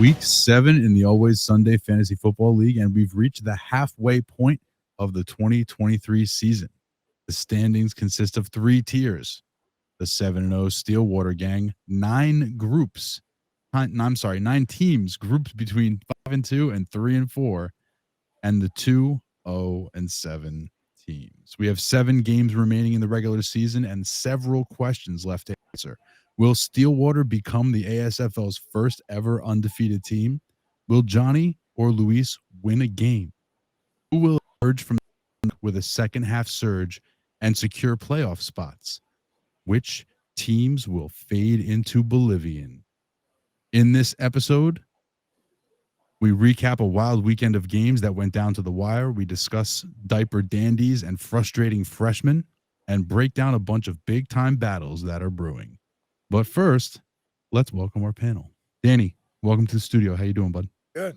week 7 in the Always Sunday Fantasy Football League, and we've reached the halfway point of the 2023 season. The standings consist of 3 tiers. The 7-0 Stillwater Gang, 9 teams grouped between 5-2 and 3-4, and the 2-0-7 teams. We have 7 games remaining in the regular season and several questions left to answer. Will Stillwater become the ASFL's first ever undefeated team? Will Jonny or Luis win a game? Who will emerge from with a second half surge and secure playoff spots? Which teams will fade into Bolivian? In this episode, we recap a wild weekend of games that went down to the wire. We discuss diaper dandies and frustrating freshmen and break down a bunch of big-time battles that are brewing. But first, let's welcome our panel. Danny, welcome to the studio. How you doing, bud? Good.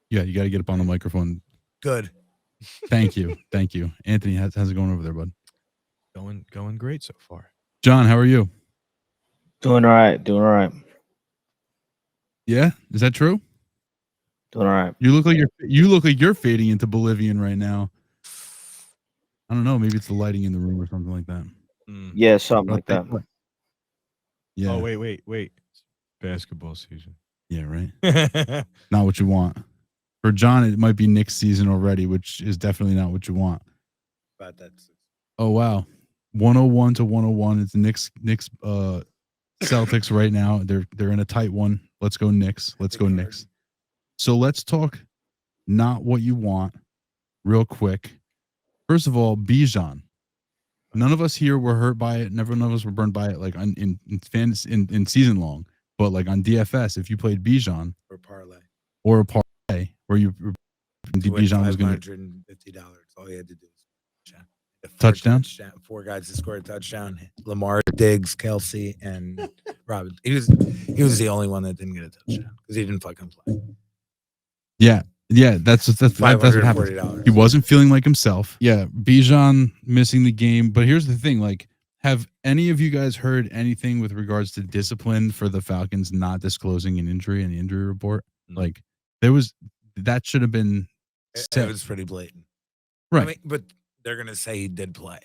Yeah, you got to get up on the microphone. Good. Thank you. Thank you. Anthony, how's it going over there, bud? Going great so far. John, how are you? Doing all right. Yeah, is that true? Doing all right. You look like you're fading into Bolivian right now. I don't know. Maybe it's the lighting in the room or something like that. Yeah, something like that. Yeah. Oh, wait. It's basketball season. Yeah, right. Not what you want. For John, it might be Knicks season already, which is definitely not what you want. But that's Oh wow, 101-101. It's Knicks Celtics right now. They're in a tight one. Let's go Knicks. Let's go Knicks. So let's talk not what you want real quick. First of all, Bijan. None of us here were hurt by it. None of us were burned by it, like in season long. But like on DFS, if you played Bijan or parlay where you Bijan was going to $550, all you had to do was touchdown. 4 guys that scored a touchdown: Lamar, Diggs, Kelsey, and Robin. He was the only one that didn't get a touchdown because he didn't fucking play. Yeah, that's what happened. He wasn't feeling like himself. Yeah, Bijan missing the game. But here's the thing: like, have any of you guys heard anything with regards to discipline for the Falcons not disclosing an injury in the injury report? Like, that should have been set. It was pretty blatant, right? I mean, but they're gonna say he did play.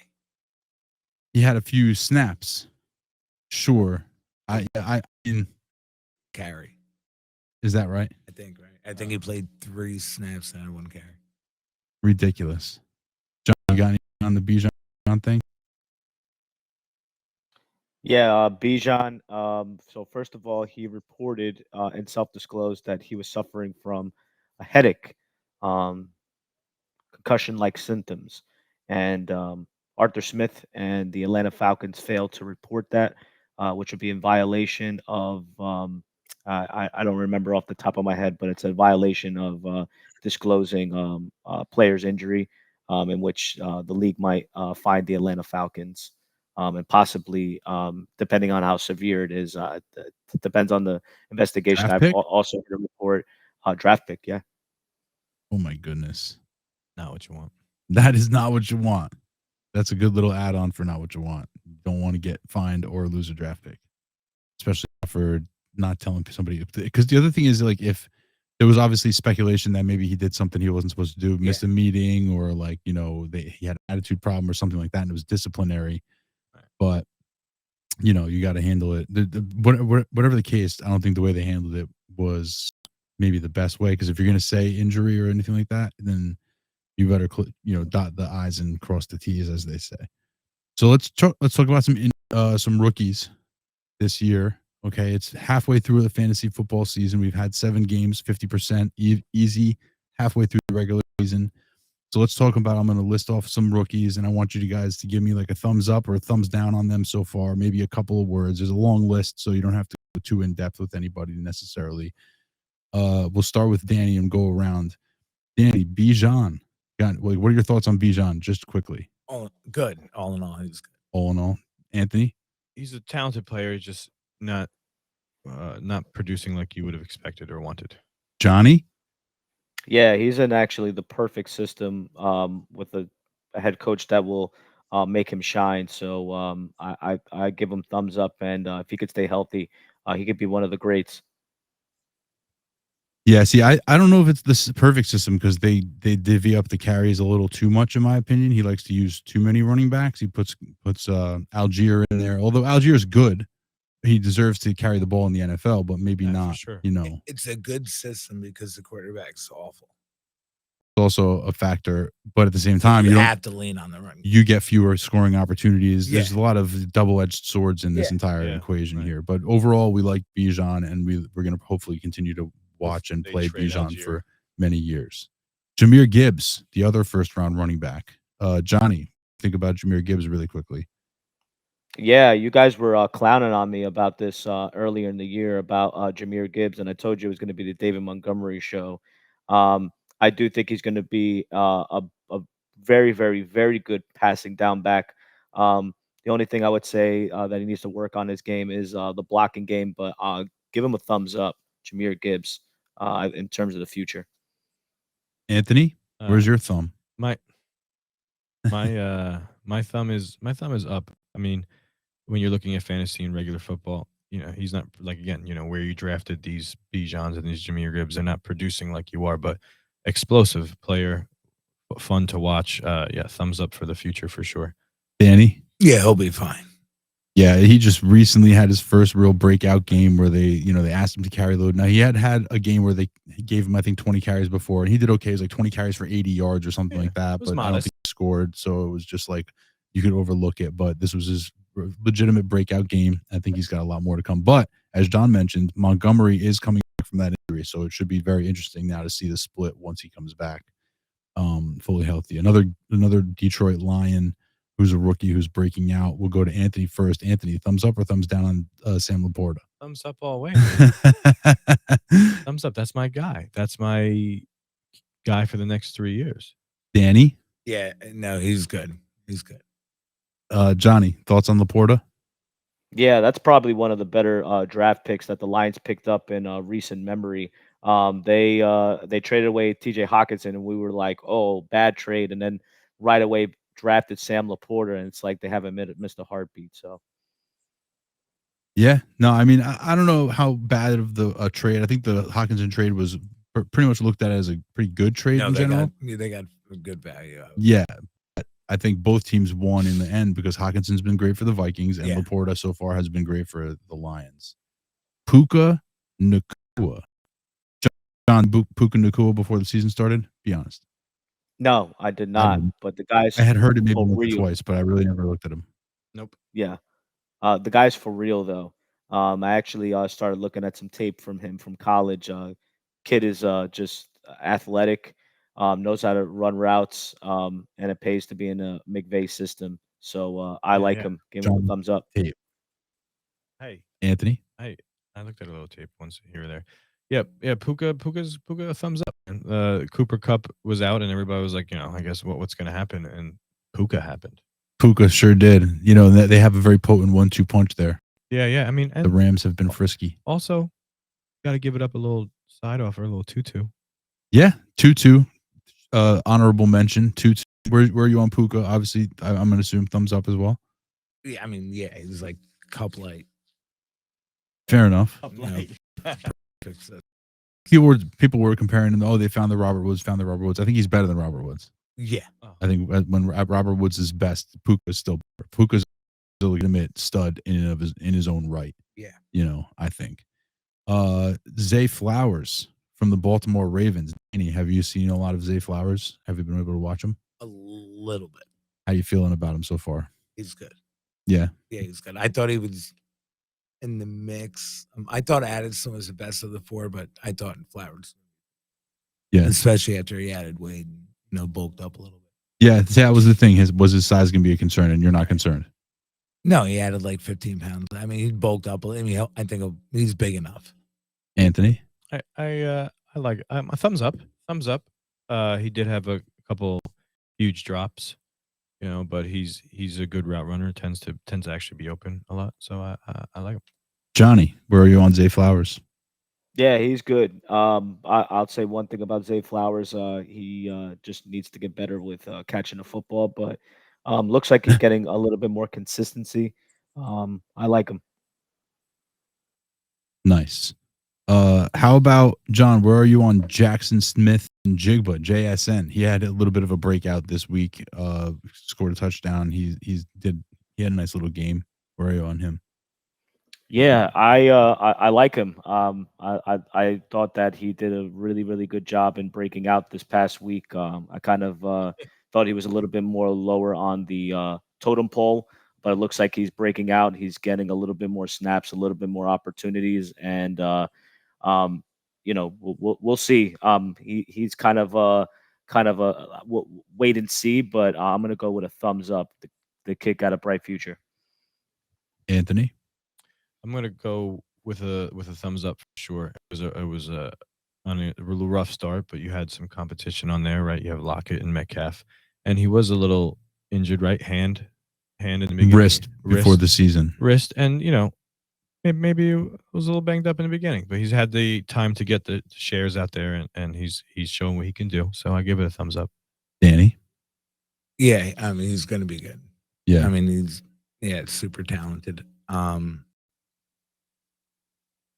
He had a few snaps. Sure, I carry. Is that right? I think right. I think he played 3 snaps and 1 carry. Ridiculous. John, you got anything on the Bijan thing? Yeah, Bijan. So first of all, he reported and self-disclosed that he was suffering from a headache, concussion-like symptoms, and Arthur Smith and the Atlanta Falcons failed to report that, which would be in violation of. I don't remember off the top of my head, but it's a violation of disclosing player's injury, in which the league might fine the Atlanta Falcons. And possibly, depending on how severe it is, it depends on the investigation. I've also heard a report, draft pick. Yeah. Oh my goodness. Not what you want. That is not what you want. That's a good little add-on for not what you want. You don't want to get fined or lose a draft pick, especially for not telling somebody. Because the other thing is, like, if there was obviously speculation that maybe he did something he wasn't supposed to do, missed a meeting, or like, he had an attitude problem or something like that, and it was disciplinary. But, you got to handle it. Whatever the case, I don't think the way they handled it was maybe the best way. Because if you're going to say injury or anything like that, then you better, dot the I's and cross the T's, as they say. So let's talk about some rookies this year. Okay, it's halfway through the fantasy football season. We've had 7 games, 50% easy, halfway through the regular season. So let's talk about, I'm going to list off some rookies, and I want you guys to give me like a thumbs up or a thumbs down on them so far, maybe a couple of words. There's a long list, so you don't have to go too in-depth with anybody necessarily. We'll start with Danny and go around. Danny, Bijan. What are your thoughts on Bijan, just quickly? Good. All in all, he's good. All in all. Anthony? He's a talented player, just not producing like you would have expected or wanted. Jonny? Yeah, he's in actually the perfect system with a head coach that will make him shine. So I give him thumbs up, and if he could stay healthy, he could be one of the greats. Yeah, see, I don't know if it's the perfect system because they divvy up the carries a little too much, in my opinion. He likes to use too many running backs. He puts Algier in there, although Algier is good. He deserves to carry the ball in the NFL, but maybe Yeah, for not. sure. You know, It's a good system because the quarterback's awful. it's also a factor. But at the same So time, you you don't. have to lean on the run. You get fewer scoring opportunities. There's Yeah. a lot of double-edged swords in this Yeah. entire Yeah, equation right. here. But overall, we like Bijan, and we're going to hopefully continue to watch and they play trade Bijan Algier. for many years. Jameer Gibbs, the other first-round running back. Johnny, think about Jameer Gibbs really quickly. Yeah, you guys were clowning on me about this earlier in the year about Jameer Gibbs, and I told you it was going to be the David Montgomery show. Um, I do think he's going to be a very, very, very good passing down back. The only thing I would say that he needs to work on his game is the blocking game, but give him a thumbs up, Jameer Gibbs, in terms of the future. Anthony, where's Uh, your thumb? my my thumb is up. I mean, when you're looking at fantasy and regular football, he's not like, again, where you drafted these Bijans and these Jameer Gibbs, they're not producing like you are, but explosive player, fun to watch. Yeah, thumbs up for the future for sure. Danny? Yeah, he'll be fine. Yeah, he just recently had his first real breakout game where they asked him to carry load. Now, he had a game where they gave him, I think, 20 carries before, and he did okay. It was like 20 carries for 80 yards or something Yeah, like that, it was but I don't modest. think he scored, so it was just like you could overlook it, but this was his legitimate breakout game. I think he's got a lot more to come. But as John mentioned, Montgomery is coming back from that injury, so it should be very interesting now to see the split once he comes back fully healthy. Another Detroit Lion who's a rookie who's breaking out. We'll go to Anthony first. Anthony, thumbs up or thumbs down on Sam Laporta? Thumbs up all way, man. Thumbs up. That's my guy. That's my guy for the next 3 years. Danny? Yeah, no, he's good. He's good. Johnny, thoughts on Laporta? Yeah, that's probably one of the better draft picks that the Lions picked up in recent memory. They traded away T.J. Hawkinson, and we were like, "Oh, bad trade," and then right away drafted Sam Laporta, and it's like they haven't missed a heartbeat. So Yeah. No, I mean, I don't know how bad of the trade. I think the Hawkinson trade was pretty much looked at as a pretty good trade No, in general. they got a good value. Yeah. I think both teams won in the end because Hawkinson's been great for the Vikings and Yeah. Laporta so far has been great for the Lions. Puka Nacua. John, Puka Nacua before the season started? Be honest. no, I did not. But the guys I had heard it maybe for once or real, twice, but I really never looked at him. Nope. yeah, the guy's for real though. I actually started looking at some tape from him from college. Kid is just athletic, knows how to run routes, and it pays to be in a McVay system. So I Yeah, like yeah. him. Give him a John, thumbs up. tape. Hey, Anthony? I looked at a little tape once here or there. Yep, yeah. Puka, a thumbs up. Man. Cooper Cup was out, and everybody was like, I guess what's going to happen, and Puka happened. Puka sure did. They have a very potent 1-2 punch there. Yeah. I mean, The and Rams have been frisky. also got to give it up a little side offer, a little 2-2. Yeah, 2-2. Honorable mention. 2-2. Where are you on Puka? Obviously, I'm going to assume thumbs up as well. Yeah, I mean, yeah, he's like cup light. Fair enough. Fix it. People were comparing him. Oh, they found the Robert Woods. I think he's better than Robert Woods. Yeah. I think when Robert Woods is best, Puka's still better. Puka's a legitimate stud in his own right. Yeah. I think. Zay Flowers from the Baltimore Ravens. Danny, have you seen a lot of Zay Flowers? Have you been able to watch him? A little bit. How you feeling about him so far? He's good. Yeah. Yeah, he's good. I thought he was in the mix. I thought Addison was the best of the four, but I thought Flowers. Yeah. Especially after he added weight and, bulked up a little bit. Yeah, that was the thing. Was his size going to be a concern, and you're not concerned? No, he added like 15 pounds. I mean, he bulked up. I mean, I think he's big enough. Anthony? I like it. A thumbs up. Thumbs up. He did have a couple huge drops, but he's a good route runner. Tends to actually be open a lot. So I like him. Johnny, where are you on Zay Flowers? Yeah, he's good. I'll say one thing about Zay Flowers. He just needs to get better with catching the football, but looks like he's getting a little bit more consistency. I like him. Nice. How about John? Where are you on Jackson Smith and Jigba? JSN. He had a little bit of a breakout this week. Scored a touchdown. He had a nice little game. Where are you on him? Yeah, I like him. I thought that he did a really good job in breaking out this past week. I kind of thought he was a little bit more lower on the totem pole, but it looks like he's breaking out. He's getting a little bit more snaps, a little bit more opportunities, and um, we'll see. He's kind of a wait and see, but I'm gonna go with a thumbs up. The kid got a bright future. Anthony. I'm gonna go with a thumbs up for sure. It was on a little rough start, but you had some competition on there, right? You have Lockett and Metcalf, and he was a little injured, right? Hand in the beginning, Wrist before the season. wrist, and maybe he was a little banged up in the beginning, but he's had the time to get the shares out there, and he's showing what he can do. So I give it a thumbs up. Danny. Yeah, I mean he's going to be good. Yeah. I mean he's super talented.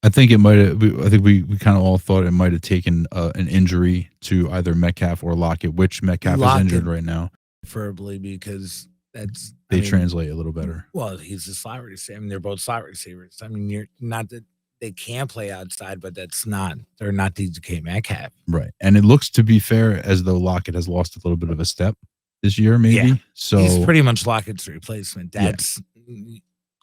I think it might have. I think we kind of all thought it might have taken an injury to either Metcalf or Lockett, which Metcalf is injured right now. Preferably because they translate a little better. Well, he's a slot receiver. I mean, they're both slot receivers. I mean, you're not that they can play outside, but they're not DK Metcalf. Right. And it looks, to be fair, as though Lockett has lost a little bit of a step this year, maybe. Yeah. So he's pretty much Lockett's replacement. That's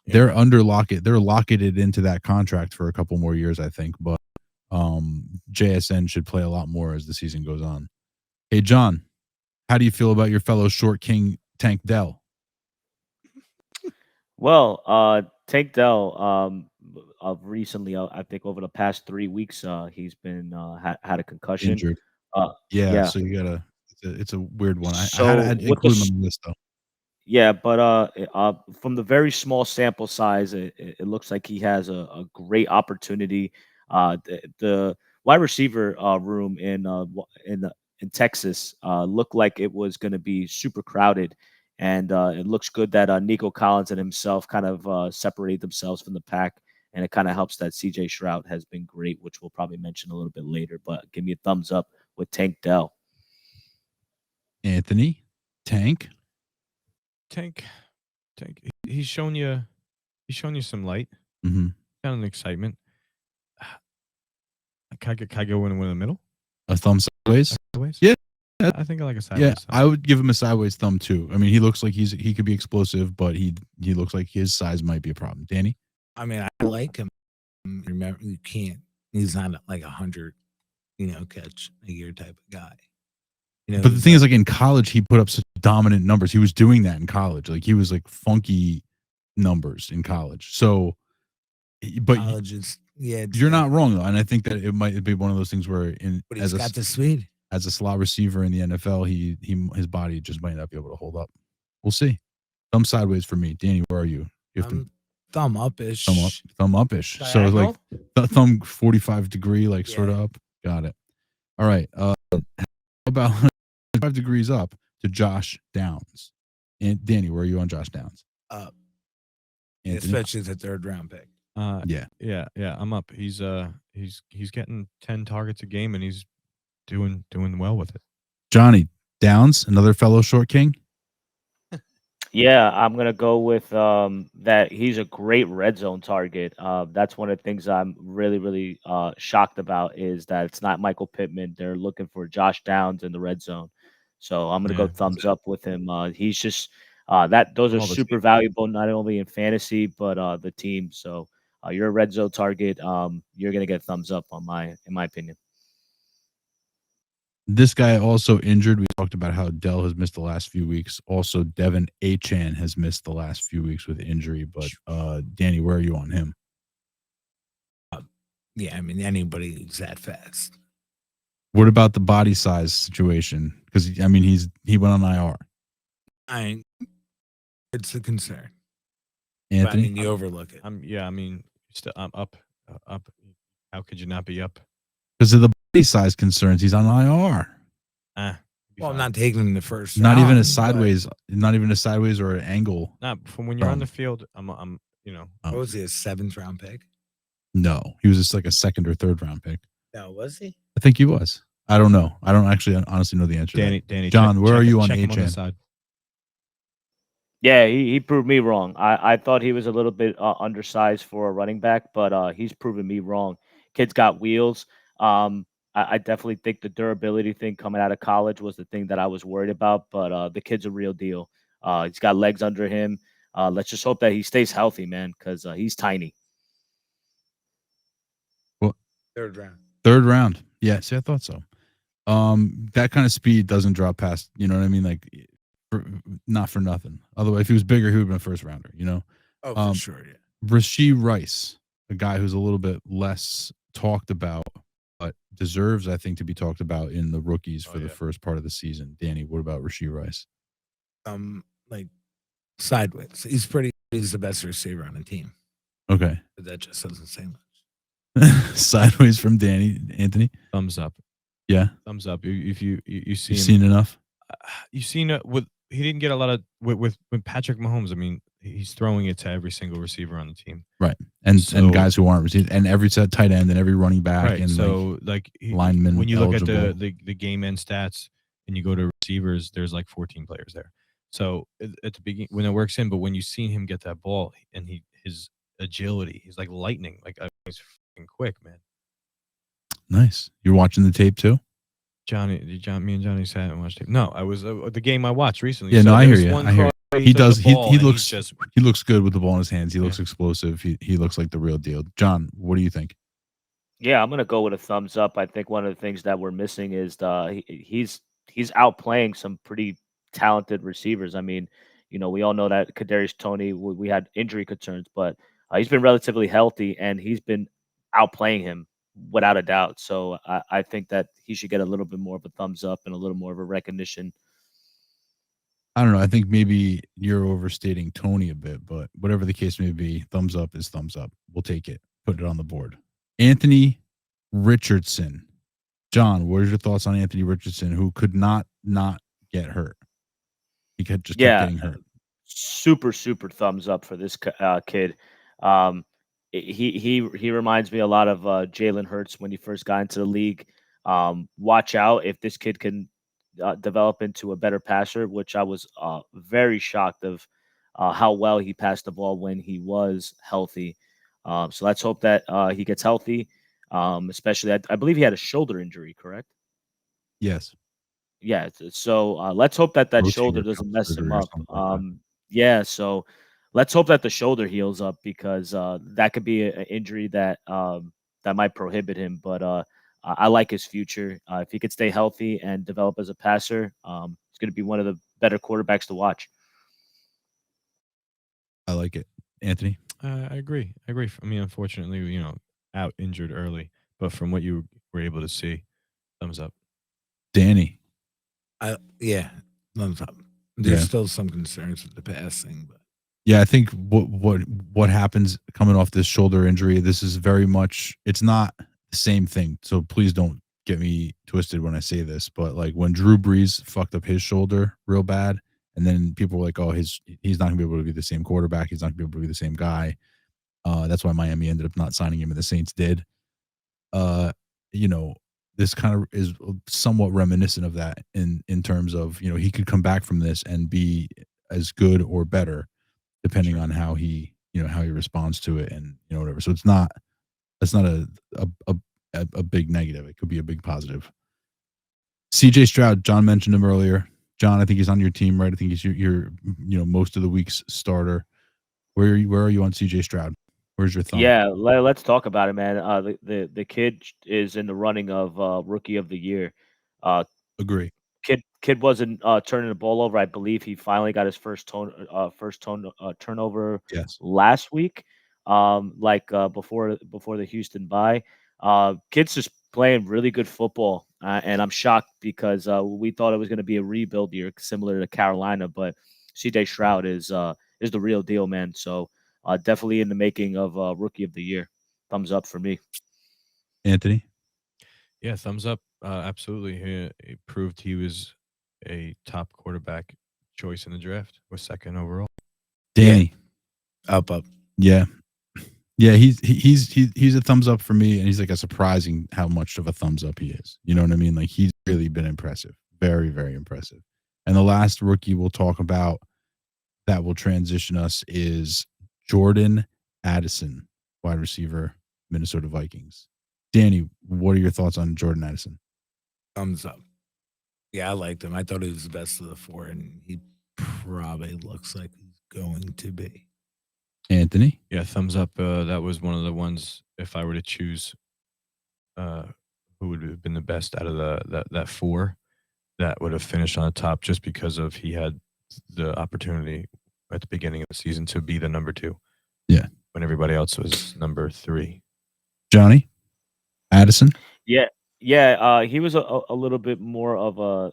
they're under Lockett. They're locketed into that contract for a couple more years, I think. But JSN should play a lot more as the season goes on. Hey, John, how do you feel about your fellow short king, Tank Dell? Well, Tank Dell, recently, I think over the past 3 weeks, he's been had a concussion. Injured. Yeah. So you gotta. It's a weird one. I So had to with the include him on the list though. Yeah, but from the very small sample size, it looks like he has a great opportunity. The wide receiver room in Texas looked like it was going to be super crowded, and it looks good that Nico Collins and himself kind of separate themselves from the pack, and it kind of helps that C.J. Stroud has been great, which we'll probably mention a little bit later. But give me a thumbs up with Tank Dell. Anthony, Tank. He's shown you some light, Mm-hmm. kind of an excitement. Can I go in the middle? A thumb sideways. Sideways? Yeah. I think I like a sideways. Yeah, thumb. I would give him a sideways thumb too. I mean, he looks like he could be explosive, but he looks like his size might be a problem. Danny. I mean, I like him. Remember, you can't. He's not like 100, catch a year type of guy. But the thing is, like in college, he put up such dominant numbers. He was doing that in college. Like he was like funky numbers in college. So, but college is you're not wrong though, and I think that it might be one of those things where but he's got the speed as a slot receiver in the NFL, his body just might not be able to hold up. We'll see. Thumb sideways for me. Danny, where are you? You have to thumb up-ish. Thumb up-ish. So like thumb 45 degree, like sort of up. Got it. All right. How about 5 degrees up to Josh Downs? And Danny, where are you on Josh Downs? Up. Anthony? Especially the 3rd round pick. Yeah. I'm up. He's getting 10 targets a game, and he's doing well with it. Johnny Downs, another fellow short king. Yeah, I'm gonna go with that. He's a great red zone target. That's one of the things I'm really shocked about is that it's not Michael Pittman. They're looking for Josh Downs in the red zone. So I'm gonna go thumbs up with him. He's just those are super valuable not only in fantasy but the team. So you're a red zone target. You're gonna get thumbs up in my opinion. This guy also injured. We talked about how Dell has missed the last few weeks. Also, Devin Achane has missed the last few weeks with injury. But Danny, where are you on him? Yeah, I mean anybody who's that fast. What about the body size situation? Because I mean, he went on IR. It's a concern. Anthony, I mean, you overlook it. I'm up. How could you not be up? Because of the body size concerns, he's on IR. Well, I'm not taking him the first. Not round, even a sideways. Not even a sideways or an angle. Not from when you're on the field. I'm. What was he, a 7th round pick? No, he was just like a second or third round pick. No, was he? I think he was. I don't know. I don't actually honestly know the answer. Danny, to that. Danny, John, where are you on check him on the HN? side. Yeah, he proved me wrong. I thought he was a little bit undersized for a running back, but he's proven me wrong. Kid's got wheels. I definitely think the durability thing coming out of college was the thing that I was worried about, but the kid's a real deal. He's got legs under him. Let's just hope that he stays healthy, man, because he's tiny. Well, Third round. third round. Yeah, see, I thought so. That kind of speed doesn't drop past. You know what I mean? Like, not for nothing. Otherwise, if he was bigger, he would have been a first rounder. You know. Oh, for sure. Yeah. Rashee Rice, a guy who's a little bit less talked about, but deserves, I think, to be talked about in the rookies for the first part of the season. Danny, what about Rashee Rice? Like sideways. He's the best receiver on the team. Okay. But that just doesn't say much. Sideways from Danny. Anthony? Thumbs up. Yeah. Thumbs up. If you see You've him, seen enough? you've seen it with he didn't get a lot of with Patrick Mahomes. I mean, he's throwing it to every single receiver on the team. Right. And So- guys who aren't receiving, and every set tight end and every running back Right. and So like linemen when you look at eligible. the game end stats and you go to receivers, there's like 14 players there. So at the beginning when it works in, but when you see him get that ball and his agility, he's like lightning. Like he's fucking quick, man. Nice. You're watching the tape too? Me and Johnny sat and watched tape. No, I was the game I watched recently. Yeah, So no, I there hear was you. one I hear cross, He took the does. ball, He and looks he's just he looks good with the ball in his hands. He Yeah. looks explosive. He looks like the real deal. John, what do you think? Yeah, I'm gonna go with a thumbs up. I think one of the things that we're missing is he's outplaying some pretty talented receivers. I mean, we all know that Kadarius Toney, we had injury concerns, but he's been relatively healthy and he's been outplaying him without a doubt. So I think that he should get a little bit more of a thumbs up and a little more of a recognition. I don't know. I think maybe you're overstating Tony a bit, but whatever the case may be, thumbs up is thumbs up. We'll take it. Put it on the board. Anthony Richardson. John, what are your thoughts on Anthony Richardson, who could not get hurt? He kept getting hurt. Super thumbs up for this kid. Um, he reminds me a lot of Jalen Hurts when he first got into the league. Watch out if this kid can develop into a better passer, which I was very shocked of how well he passed the ball when he was healthy. So let's hope that he gets healthy. Especially, I believe he had a shoulder injury, correct? Yes. Yeah. So let's hope that Rotator shoulder cuff doesn't mess him surgery or up. something like that. Yeah. So let's hope that the shoulder heals up because that could be an injury that that might prohibit him. But I like his future. If he could stay healthy and develop as a passer, he's going to be one of the better quarterbacks to watch. I like it. Anthony? I agree. I mean, unfortunately, out injured early, but from what you were able to see, thumbs up. Danny? Yeah, thumbs up. There's Yeah. still some concerns with the passing, but Yeah, I think what happens coming off this shoulder injury, this is very much, it's not the same thing. So please don't get me twisted when I say this, but like when Drew Brees fucked up his shoulder real bad, and then people were like, oh, he's not gonna be able to be the same quarterback, he's not gonna be able to be the same guy. That's why Miami ended up not signing him and the Saints did. This kind of is somewhat reminiscent of that in terms of, he could come back from this and be as good or better depending on how he responds to it and whatever. So that's not a big negative. It could be a big positive. CJ Stroud, John mentioned him earlier. John, I think he's on your team, right? I think he's your most of the week's starter. Where are you on CJ Stroud? Where's your thumb? Yeah, let's talk about it, man. The kid is in the running of rookie of the year. Agree. Kid wasn't turning the ball over. I believe he finally got his first turnover Yes. last week. Before the Houston bye. Kid's just playing really good football, and I'm shocked because we thought it was going to be a rebuild year similar to Carolina, but CJ Stroud is the real deal, man. So definitely in the making of rookie of the year. Thumbs up for me. Anthony? Yeah, thumbs up. Absolutely. He proved he was a top quarterback choice in the draft. Was second overall. Danny? up. Yeah. Yeah, he's a thumbs up for me, and he's like a surprising how much of a thumbs up he is. You know what I mean? Like he's really been impressive, very very impressive. And the last rookie we'll talk about that will transition us is Jordan Addison, wide receiver, Minnesota Vikings. Danny, what are your thoughts on Jordan Addison? Thumbs up. Yeah, I liked him. I thought he was the best of the four, and he probably looks like he's going to be. Anthony? Yeah, thumbs up. That was one of the ones. If I were to choose, who would have been the best out of that four, that would have finished on the top, just because of he had the opportunity at the beginning of the season to be the number 2. Yeah. When everybody else was number 3. Johnny? Addison? Yeah, he was a little bit more of a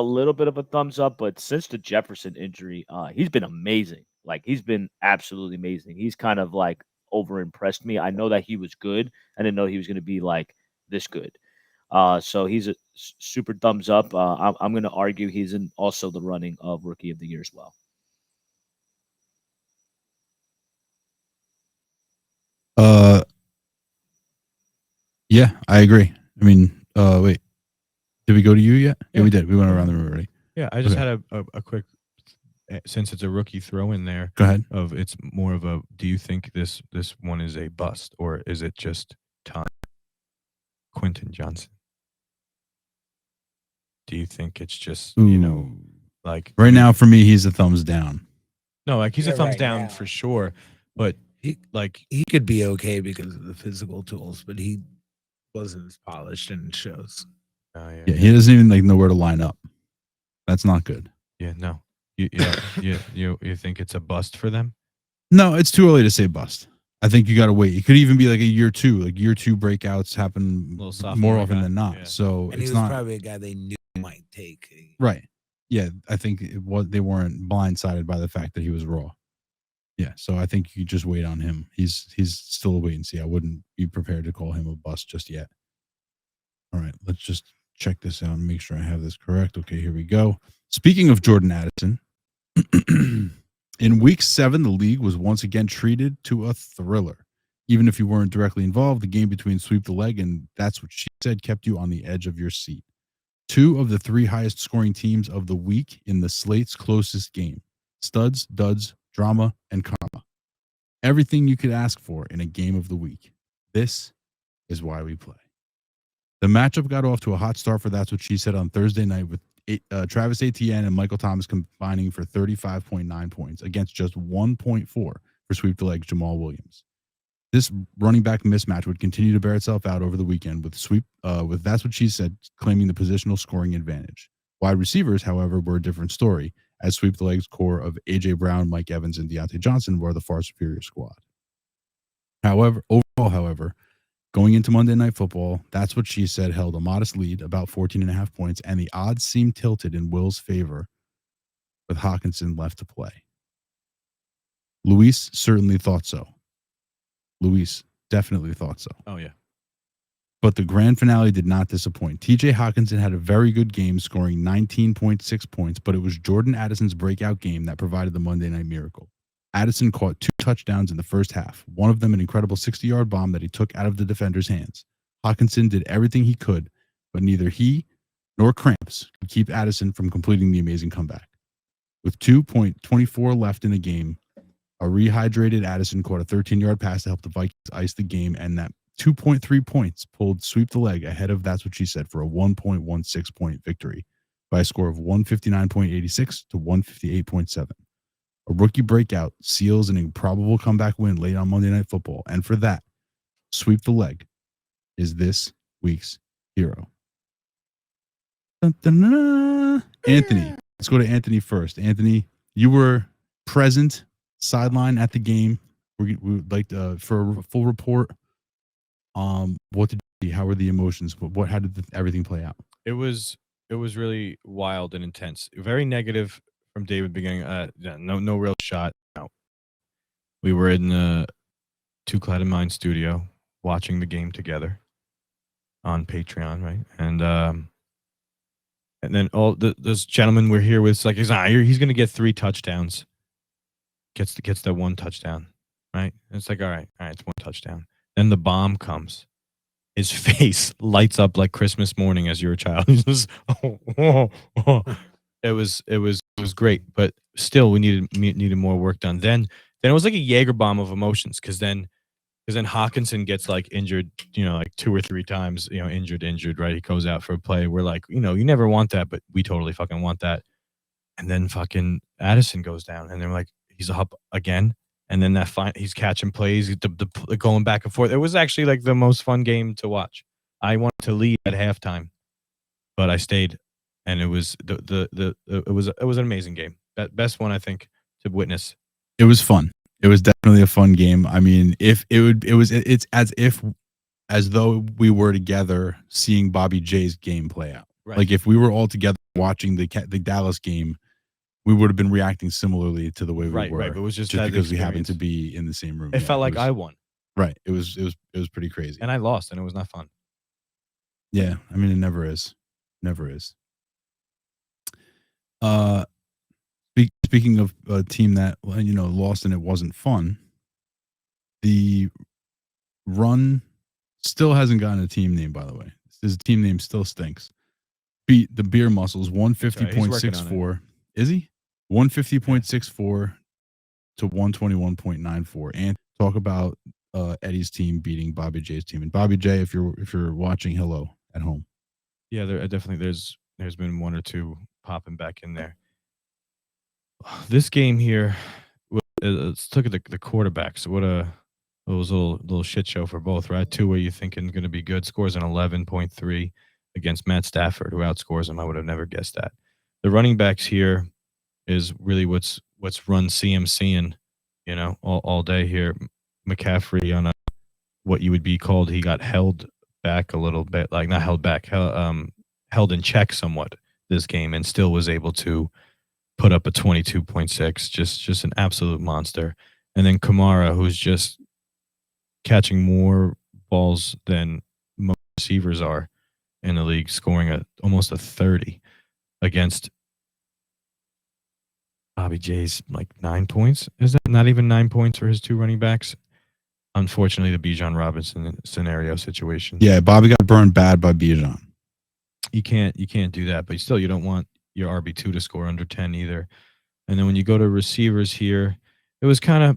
little bit of a thumbs up, but since the Jefferson injury, he's been amazing. Like he's been absolutely amazing. He's kind of like over impressed me. I know that he was good. I didn't know he was going to be like this good. So he's a super thumbs up. I'm going to argue he's in also the running of Rookie of the Year as well. Yeah, I agree. I mean, wait, did we go to you yet? Yeah, we did. We went around the room already. Yeah, I just Okay. had a quick, since it's a rookie throw in there. Go ahead. Of it's more of a, do you think this one is a bust, or is it just time? Quentin Johnson. Do you think it's just Ooh. like Right now for me, he's a thumbs down. No, like he's a Yeah, thumbs right down now. for sure, but He could be okay because of the physical tools, but he wasn't as polished, and it shows. Yeah, he doesn't even like know where to line up. That's not good. Yeah, no. You think it's a bust for them? No, it's too early to say bust. I think you got to wait. It could even be like a year 2. Like year 2 breakouts happen more often than not. Yeah. So And he it's was not probably a guy they knew might take. right. Yeah, I think they weren't blindsided by the fact that he was raw. Yeah, so I think you just wait on him. He's still a wait and see. I wouldn't be prepared to call him a bust just yet. All right, let's just check this out and make sure I have this correct. Okay, here we go. Speaking of Jordan Addison, in week 7, the league was once again treated to a thriller. Even if you weren't directly involved, the game between Sweep the Leg and That's What She Said kept you on the edge of your seat. 2 of the 3 highest scoring teams of the week in the slate's closest game. Studs, duds, drama, and comma. Everything you could ask for in a game of the week. This is why we play. The matchup got off to a hot start for That's What She Said on Thursday night, with Travis Etienne and Michael Thomas combining for 35.9 points against just 1.4 for Sweep the Leg Jamal Williams. This running back mismatch would continue to bear itself out over the weekend, with That's What She Said claiming the positional scoring advantage. Wide receivers, however, were a different story, as Sweep the Leg's core of A.J. Brown, Mike Evans, and Deontay Johnson were the far superior squad. However, going into Monday Night Football, That's What She Said held a modest lead, about 14.5 points, and the odds seemed tilted in Will's favor with Hawkinson left to play. Luis certainly thought so. Luis definitely thought so. Oh, yeah. But the grand finale did not disappoint. TJ Hawkinson had a very good game, scoring 19.6 points, but it was Jordan Addison's breakout game that provided the Monday Night Miracle. Addison caught 2 touchdowns in the first half, one of them an incredible 60-yard bomb that he took out of the defender's hands. Hawkinson did everything he could, but neither he nor cramps could keep Addison from completing the amazing comeback. With 2.24 left in the game, a rehydrated Addison caught a 13-yard pass to help the Vikings ice the game, and that 2.3 points pulled Sweep the Leg ahead of That's What She Said for a 1.16 point victory by a score of 159.86 to 158.7. A rookie breakout seals an improbable comeback win late on Monday Night Football, and for that, Sweep the Leg is this week's hero. Dun, dun, dun, dun. Anthony, let's go to Anthony first. Anthony, you were present sideline at the game. We would like for a full report. What did you see? How were the emotions? How did everything play out? It was really wild and intense. Very negative from David beginning. No real shot. No. We were in the Two Clad in Mind studio watching the game together on Patreon, right? And then all those gentlemen we're here with, it's like he's going to get 3 touchdowns. Gets the 1 touchdown. right? It's like, all right, it's one touchdown. Then the bomb comes. His face lights up like Christmas morning as you're a child. He's just, it was great, but still we needed more work done. Then it was like a Jaeger bomb of emotions because then Hawkinson gets like injured, like 2 or 3 times, injured, right? He goes out for a play. We're like, you never want that, but we totally fucking want that. And then fucking Addison goes down, and they're like, he's up again. And then he's catching plays, the going back and forth. It was actually like the most fun game to watch. I wanted to leave at halftime, but I stayed, and it was it was an amazing game. Best one I think to witness. It was fun. It was definitely a fun game. I mean, it's as though we were together seeing Bobby J's game play out. Right. Like if we were all together watching the Dallas game, we would have been reacting similarly to the way we were. Right. But it was just because we happened to be in the same room. It felt like I won. Right. It was pretty crazy. And I lost, and it was not fun. Yeah, I mean, it never is. Never is. Speaking of a team that lost and it wasn't fun, the Run still hasn't gotten a team name. By the way, his team name still stinks. Beat the Beer Muscles 150.64. Is he 150.64 to 121.94? And talk about Eddie's team beating Bobby J's team. And Bobby J, if you're watching, hello at home. Yeah, there's been 1 or 2 popping back in there. This game here, let's look at the quarterbacks. What it was a little shit show for both, right? Tua you thinking going to be good, scores an 11.3 against Matt Stafford, who outscores him. I would have never guessed that. The running backs here is really what's run CMCing, all day here. McCaffrey on what you would be called, he got held back a little bit, like not held back, held in check somewhat this game, and still was able to put up a 22.6, just an absolute monster. And then Kamara, who's just catching more balls than most receivers are in the league, scoring almost a 30 against Bobby J's like 9 points. Is that not even 9 points for his 2 running backs? Unfortunately, the Bijan Robinson scenario situation. Yeah, Bobby got burned bad by Bijan. You can't do that, but still, you don't want your RB2 to score under 10 either. And then when you go to receivers here, it was kind of,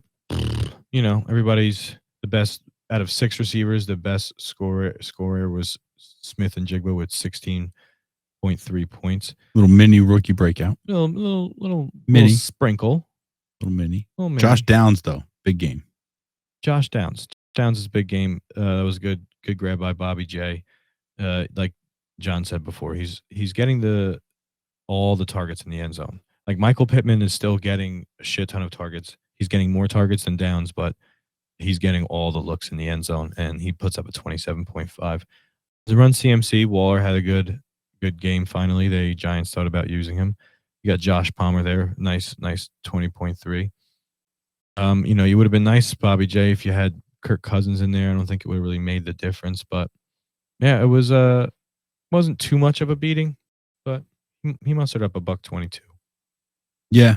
everybody's the best out of 6 receivers. The best scorer was Smith and Jigba with 16.3 points. Little mini rookie breakout. Little mini sprinkle. Little mini. Josh Downs though, big game. Josh Downs. Downs is a big game. That was good grab by Bobby J. Like John said before, he's getting all the targets in the end zone. Like Michael Pittman is still getting a shit ton of targets. He's getting more targets than Downs, but he's getting all the looks in the end zone, and he puts up a 27.5. The run CMC, Waller had a good game finally. The Giants thought about using him. You got Josh Palmer there. Nice 20.3. You would have been nice, Bobby J, if you had Kirk Cousins in there. I don't think it would have really made the difference, but yeah, it was wasn't too much of a beating, but he mustered up a $122. Yeah.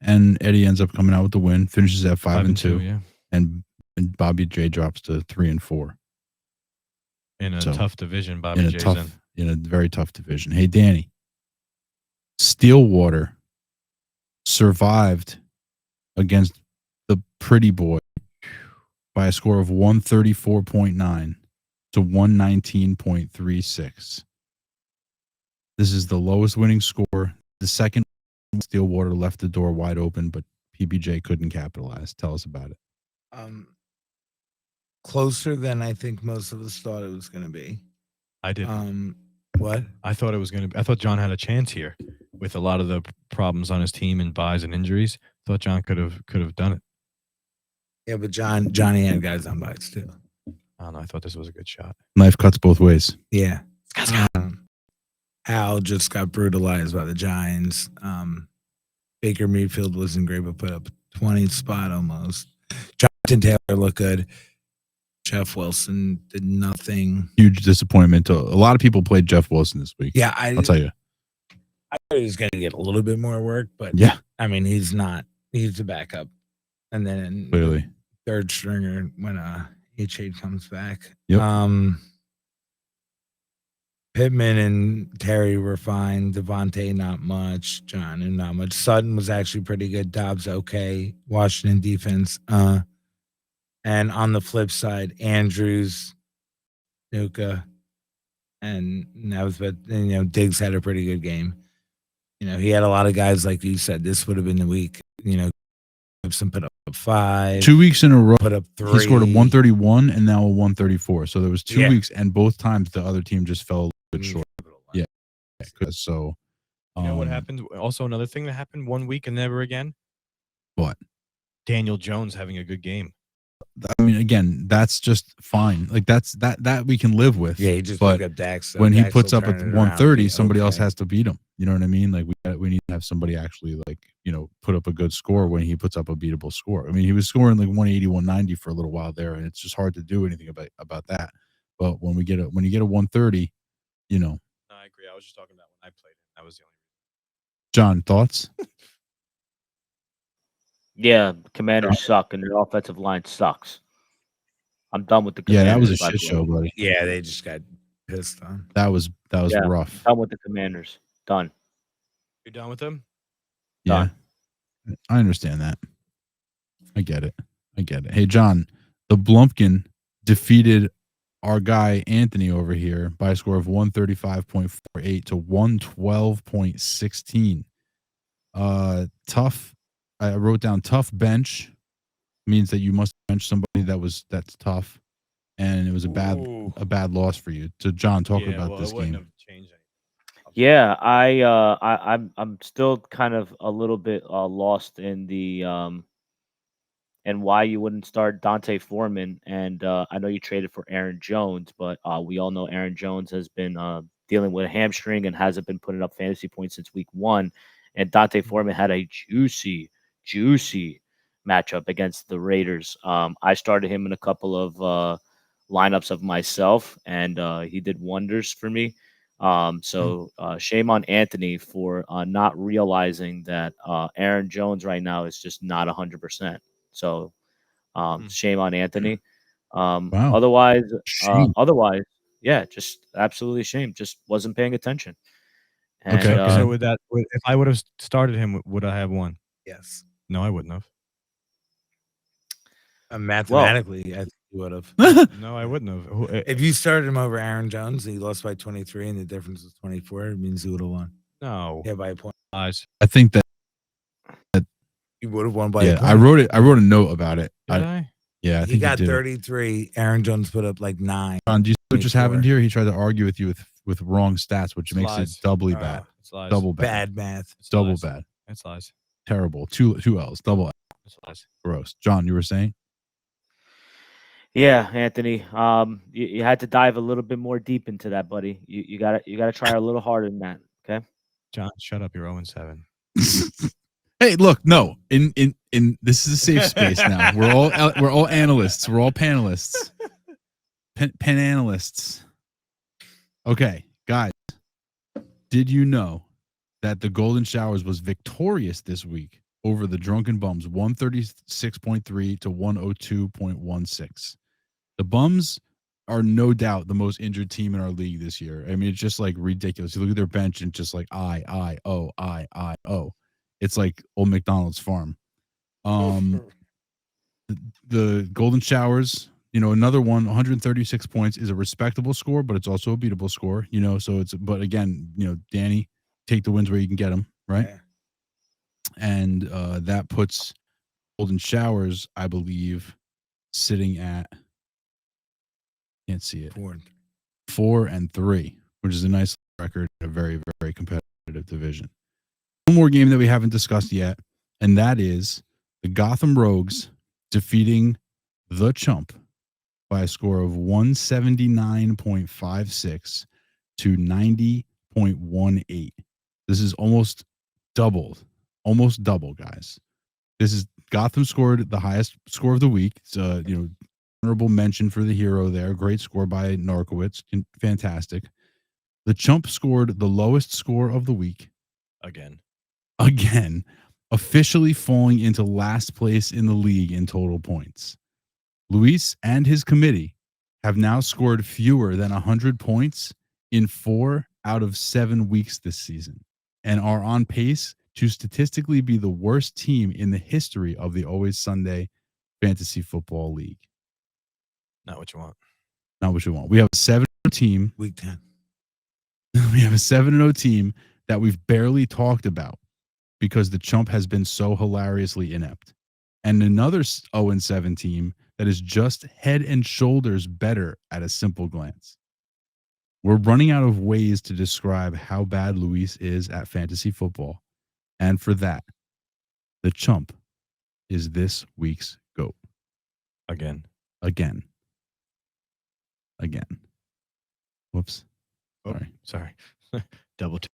And Eddie ends up coming out with the win, finishes at 5-2. Yeah. And Bobby J drops to 3-4. In a tough division, Bobby J's in. In a very tough division. Hey, Danny. Stillwater survived against the Pretty Boy by a score of 134.9 to 119.36. This is the lowest winning score. The second, Stillwater left the door wide open, but PBJ couldn't capitalize. Tell us about it. Closer than I think most of us thought it was going to be. I did. What? I thought it was going to be. I thought John had a chance here with a lot of the problems on his team and buys and injuries. Thought John could have done it. Yeah, but Johnny had guys on buys too. I don't know. I thought this was a good shot. Knife cuts both ways. Yeah. Al just got brutalized by the Giants. Baker Mayfield wasn't great, but put up a 20 spot almost. Jonathan Taylor looked good. Jeff Wilson did nothing. Huge disappointment. A lot of people played Jeff Wilson this week. Yeah, I'll tell you. I thought he was going to get a little bit more work, but yeah, I mean, he's not. He's a backup. And then clearly, third stringer when HA comes back. Yep. Pittman and Terry were fine. Devontae, not much. John, not much. Sutton was actually pretty good. Dobbs, okay. Washington defense. And on the flip side, Andrews, Nuka, and that was, but Diggs had a pretty good game. He had a lot of guys, like you said. This would have been the week. Gibson put up 5. 2 weeks in a row, Put up 3. he scored a 131 and now a 134. So there was 2 Yeah. weeks, and both times the other team just fell a little bit short. Yeah. So, You know what happened? Also, another thing that happened 1 week and never again. What? Daniel Jones having a good game. I mean, again, that's just fine. Like that we can live with. Yeah, he just but picked up Dax. So when he Dax puts will up at turn it around 130, and be somebody else okay. has to beat him. You know what I mean? Like we need to have somebody actually put up a good score when he puts up a beatable score. I mean, he was scoring like 180, 190 for a little while there, and it's just hard to do anything about that. But when you get a 130, No, I agree. I was just talking about when I played him. That was the only reason. John, thoughts? Yeah, Commanders suck, and their offensive line sucks. I'm done with the Yeah, Commanders. that was a by the shit way. show, buddy. Yeah, they just got pissed on. That was Yeah. rough. Done with the Commanders. Done. You done with him? Yeah, I understand that. I get it. Hey, John, the Blumpkin defeated our guy Anthony over here by a score of 135.48 to 112.16. Tough. I wrote down tough bench means that you must bench somebody that's tough, and it was a bad loss for you. So, John, talk about this game. Have changed anything. Yeah, I'm still kind of a little bit lost in the and why you wouldn't start Dante Foreman. And I know you traded for Aaron Jones, but we all know Aaron Jones has been dealing with a hamstring and hasn't been putting up fantasy points since week 1. And Dante Foreman had a juicy matchup against the Raiders. I started him in a couple of lineups of myself, and he did wonders for me. So shame on Anthony for not realizing that Aaron Jones right now is just not 100%. So shame on Anthony. Wow. Otherwise, Shame. yeah, just absolutely shame. Just wasn't paying attention. And, Okay. So if I would have started him, would I have won? Yes. No, I wouldn't have. Mathematically, I think you would have. No, I wouldn't have. If you started him over Aaron Jones and he lost by 23 and the difference was 24, it means he would have won. No. Yeah, by a point. Lies. I think that He would have won by a point. I wrote a note about it. Did I? Yeah, I He think got you did. 33. Aaron Jones put up like 9. John, do you see what just 24. happened here? He tried to argue with you with wrong stats, which makes Lies. it doubly bad. It's lies. Double bad. Bad math. It's Double lies. bad. It's lies. Terrible. Two L's. Double L. It's lies. Gross. John, you were saying? yeah, Anthony, you had to dive a little bit more deep into that, buddy. You gotta try a little harder than that. Okay. John, shut up. You're 0-7. Hey, look, no. In this is a safe space now. We're all analysts. We're all panelists. Pen analysts. Okay, guys. Did you know that the Golden Showers was victorious this week over the Drunken Bums, 136.3 to 102.16? The Bums are no doubt the most injured team in our league this year. I mean, it's just like ridiculous. You look at their bench and just like I, O. It's like old McDonald's farm. The Golden Showers, another one, 136 points is a respectable score, but it's also a beatable score, so but again, Danny, take the wins where you can get them, right? Yeah. And that puts Golden Showers, I believe, sitting at, can't see it, 4-3, which is a nice record in a very, very competitive division. One more game that we haven't discussed yet, and that is the Gotham Rogues defeating the Chump by a score of 179.56 to 90.18. This is almost double, guys. This is Gotham scored the highest score of the week. It's honorable mention for the hero there. Great score by Narkowitz. Fantastic. The Chump scored the lowest score of the week. Again, officially falling into last place in the league in total points. Luis and his committee have now scored fewer than 100 points in 4 out of 7 weeks this season and are on pace to statistically be the worst team in the history of the Always Sunday Fantasy Football League. Not what you want. Not what you want. We have a 7-0 team. Week 10. We have a 7-0 team that we've barely talked about because the chump has been so hilariously inept. And another 0-7 team that is just head and shoulders better at a simple glance. We're running out of ways to describe how bad Luis is at fantasy football. And for that, the chump is this week's GOAT. Again. Whoops. Oh, Sorry. Double t-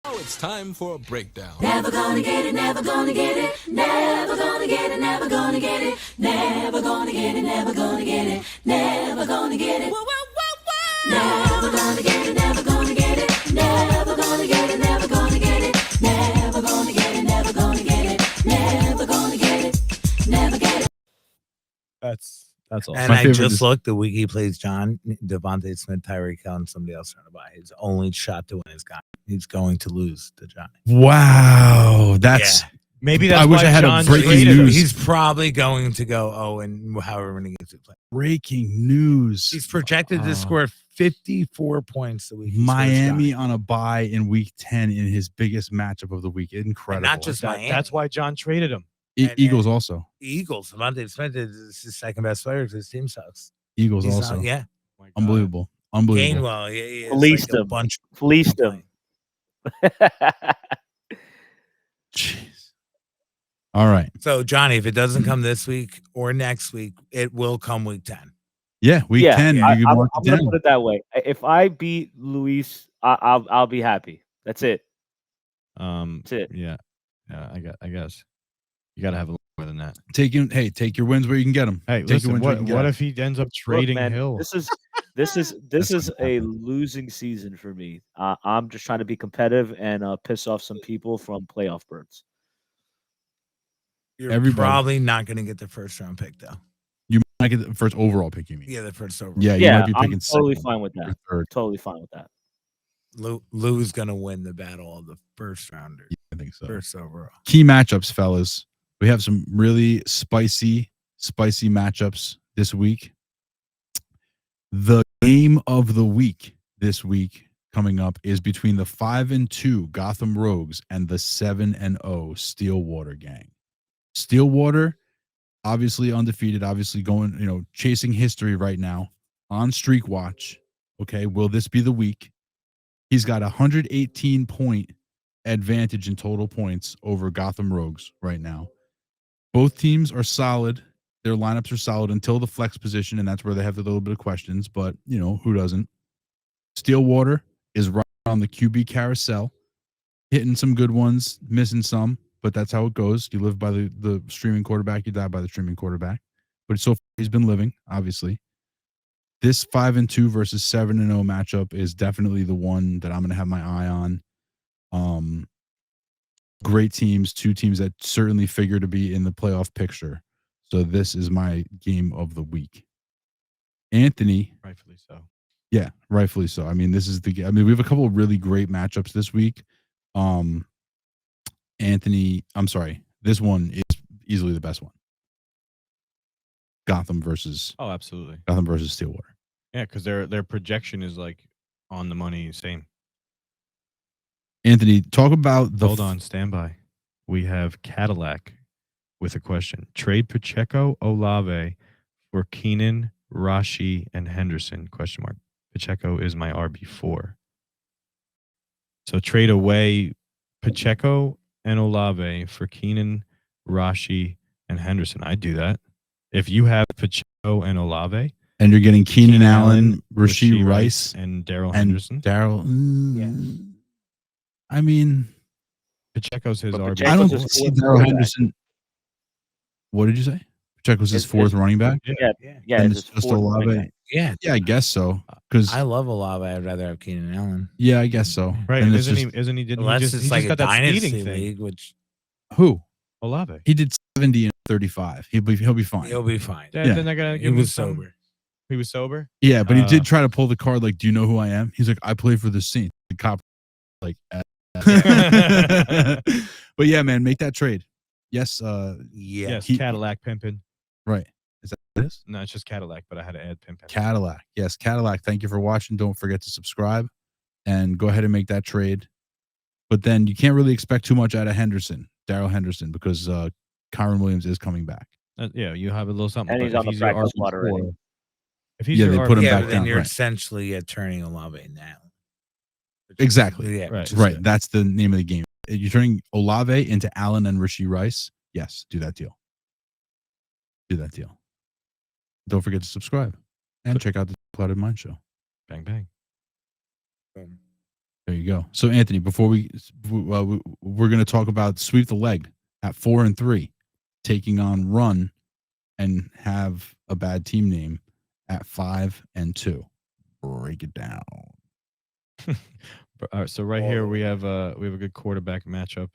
Now it's time for a breakdown. Never gonna get it, never gonna get it, never gonna get it, never gonna get it, never gonna get it, never gonna get it, never gonna get it. Whoa, whoa, whoa, whoa. Never gonna get it, never gonna get it, never gonna get it, never gonna get it, never gonna get it, never gonna get it, never gonna get it, never get it. That's all. And My I favorite just is- looked the week he plays John, Devontae Smith, Tyreek Hill, and somebody else trying to buy. His only shot to win is gone. He's going to lose to Johnny. Wow. That's Maybe that's I wish why I had a John breaking traded him. news. He's probably going to go and however many games he plays. breaking news. He's projected to score 54 points the week. he scores Miami Johnny. on a bye in week 10 in his biggest matchup of the week. Incredible. not just Miami. That's why John traded him. and- Eagles also. The Eagles. Devontae Smith is his second best player because his team sucks. Eagles He's also. not, yeah. My God. Unbelievable. Unbelievable. Gainwell. Yeah, Fleeced like a him. bunch. Fleeced him. Jeez. All right. So Johnny, if it doesn't come this week or next week, it will come week 10. Yeah, week Yeah, 10. yeah. You I'm mark it gonna down. put it that way. If I beat Luis, I'll be happy. That's it. That's it. Yeah. I guess. You got to have a lot more than that. Take your wins where you can get them. Hey, Take your listen, wins where you what, can get what 'em. if he ends up Look, trading man, Hill? This is That's a gonna happen. losing season for me. I'm just trying to be competitive and piss off some people from playoff birds. You're Everybody. probably not going to get the first round pick though. You might get the first overall pick, you mean? Yeah, the first over. Yeah, you Yeah, might be I'm picking totally second fine with or that. third. Totally fine with that. Lou's going to win the battle of the first rounder, I think so. first overall. Key matchups, fellas. We have some really spicy matchups this week. The game of the week this week coming up is between the 5-2 Gotham Rogues and the 7-0 Stillwater gang. Stillwater, obviously undefeated, obviously going, chasing history right now on streak watch. Okay, will this be the week? He's got a 118-point advantage in total points over Gotham Rogues right now. Both teams are solid. Their lineups are solid until the flex position, and that's where they have a little bit of questions, but, who doesn't? Stillwater is right on the QB carousel, hitting some good ones, missing some, but that's how it goes. You live by the streaming quarterback, you die by the streaming quarterback. But so far, he's been living, obviously. This 5-2 versus 7-0 matchup is definitely the one that I'm going to have my eye on. Great teams, two teams that certainly figure to be in the playoff picture. So this is my game of the week. Anthony, Rightfully so. yeah, rightfully so. I mean, we have a couple of really great matchups this week. Anthony, I'm sorry, this one is easily the best one. Gotham versus Oh, absolutely. Stillwater. Yeah, because their projection is like on the money, same. Anthony, talk about the Hold on, stand by. We have Cadillac with a question. Trade Pacheco, Olave for Keenan, Rashi, and Henderson? Question mark. Pacheco is my RB4. So trade away Pacheco and Olave for Keenan, Rashi, and Henderson. I'd do that. If you have Pacheco and Olave, and you're getting Keenan Allen, Rasheed Rice, and Daryl and Henderson. Daryl. Yeah. I mean, Pacheco's his But RB. Pacheco's I don't his see fourth Daryl quarterback. Henderson. What did you say? Pacheco's his His- fourth his- running back? Yeah, Yeah. And it's it's his just fourth running Olave. back. Yeah. Yeah, I guess so. Because I love Olave. I'd rather have Keenan Allen. yeah, I guess so. Right. And And it's isn't just- he? Isn't he? Didn't Unless he just, it's he like just a got that dynasty speeding thing? league, which who? Olave. He did 70 35. He'll be fine. He'll be fine. Yeah, Yeah. then I gotta He give him was some- sober. He was sober. Yeah, but he Uh, did try to pull the card. Like, do you know who I am? He's like, I play for the Saints. The cop, like, but yeah, man, make that trade. Yes. Yeah. Yes, he- Cadillac pimpin'. Right. Is that what it is? No, it's just Cadillac, but I had to add pimpin'. Cadillac. Yes, Cadillac. Thank you for watching. Don't forget to subscribe and go ahead and make that trade. But then you can't really expect too much out of Daryl Henderson, because Kyron Williams is coming back. Yeah, you have a little something. And but he's if on the your practice RB4 squad already. If he's Yeah, your they put him RB4 Yeah, back but then down, you're right. essentially turning Olave now. Exactly. Yeah, Right. which is Right. good. That's the name of the game. You're turning Olave into Allen and Rashee Rice. Yes, do that deal. Do that deal. Don't forget to subscribe and check out the Clouded Mind Show. Bang bang. Boom. There you go. So Anthony, before we're going to talk about Sweep the Leg at 4-3, taking on Run and Have a Bad Team Name at 5-2. Break it down. All right, so right here we have a good quarterback matchup.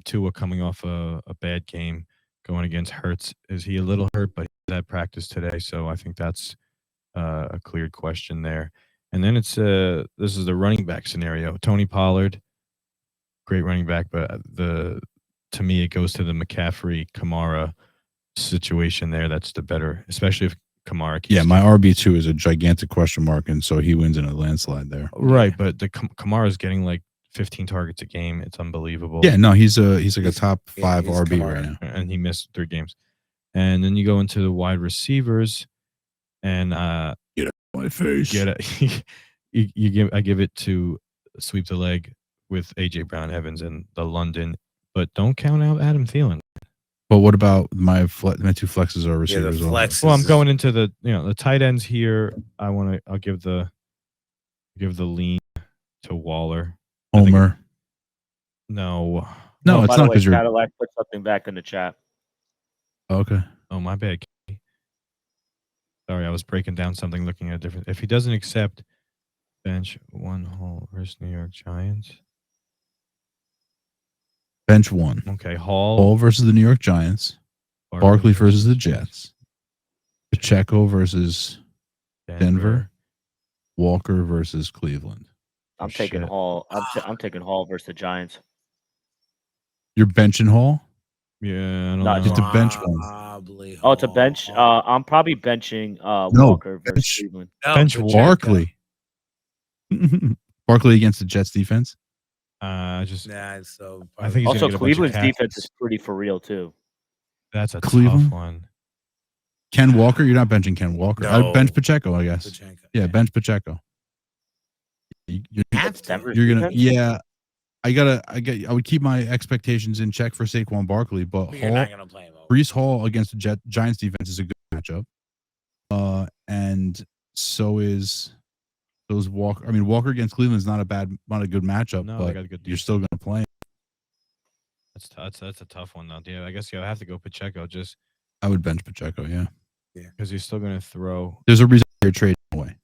Tua coming off a bad game, going against Hurts. Is he a little hurt? But he's at practice today, so I think that's a cleared question there. And then it's this is the running back scenario. Tony Pollard, great running back, but to me it goes to the McCaffrey Kamara situation there. That's the better, especially if Kamara keeps. Yeah, my RB2 is a gigantic question mark, and so he wins in a landslide there. Right, but the Kamara's getting like 15 targets a game. It's unbelievable. Yeah, no, he's like a top 5 he's RB Kamara. right now. And he missed 3 games. And then you go into the wide receivers, and My face. I give it to Sweep the Leg with AJ Brown, Evans, and the London, but don't count out Adam Thielen. But what about my 2 flexes are Yeah, receivers? the also? flex. Well, I'm going into the tight ends here. I'll give the lean to Waller. Homer. No, No, Oh, it's by not the way, because you're Cadillac put something back in the chat. okay. oh my bad. Kenny. Sorry, I was breaking down something, looking at different. If he doesn't accept bench 1 Hall versus New York Giants, Bench 1. okay, Hall versus the New York Giants. Barkley versus the Jets. Pacheco versus Denver. Walker versus Cleveland. I'm taking shit. Hall. I'm taking Hall versus the Giants. You're benching Hall? Yeah, I don't No, know. just a bench one. Probably Oh, it's a bench. Hall. I'm probably benching No, Walker versus bench- Cleveland. No, bench Pacheco. Barkley. Barkley against the Jets defense. Just Nah, so I think he's gonna Also, get a bunch of Cleveland's defense catches. is pretty for real too. That's a Cleveland? tough one. Ken Walker. You're not benching Ken Walker. No. Bench Pacheco, I guess. Pacheco. Yeah, bench Pacheco. You're Have to. Denver's gonna. defense? Yeah. I would keep my expectations in check for Saquon Barkley, but But you're Hall, not gonna play him over. Brees Hall against the Giants defense is a good matchup. And so is Walker. I mean, Walker against Cleveland is not a good matchup, No, they but got a good you're defense. still going to play him. That's a tough one though. Yeah, I guess you have to go Pacheco just I would bench Pacheco, yeah. because he's still going to throw. There's a reason you're trading away.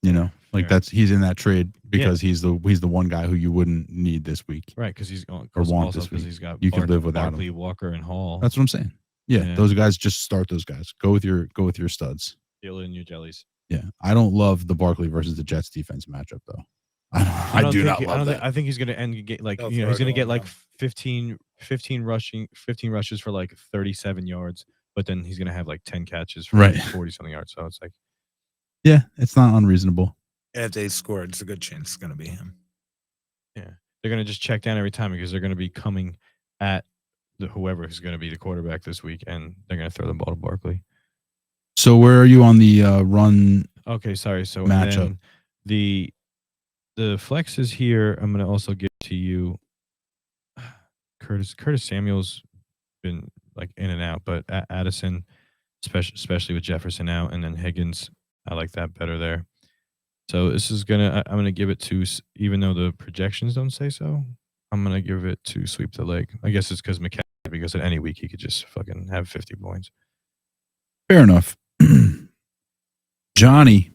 You know, like Fair. he's in that trade because he's the one guy who you wouldn't need this week. Right, because he's going Or want also this because week. he's got You could live without him. Barkley, Walker, and Hall. That's what I'm saying. Yeah, Yeah. those guys, just start those guys. Go with your studs. Deal in your jellies. Yeah, I don't love the Barkley versus the Jets defense matchup though. I don't do think not love that. I think he's going to end get like They'll he's throw going to it get all like down. 15 rushes for like 37 yards, but then he's going to have like 10 catches for Right. 40 something yards. So it's like Yeah, it's not unreasonable. And if they score, it's a good chance it's gonna be him. they're going to just check down every time because they're going to be coming at whoever is going to be the quarterback this week, and they're going to throw the ball to Barkley. So where are you on the run? Okay, sorry. So Matchup. and then the flexes here, I'm going to also give to you. Curtis Samuel's been like in and out, but Addison, especially with Jefferson out, and then Higgins, I like that better there. So this is I'm gonna give it to, even though the projections don't say so, I'm gonna give it to Sweep the Leg. I guess it's because McCaffrey, because at any week he could just fucking have 50 points. Fair enough. Jonny,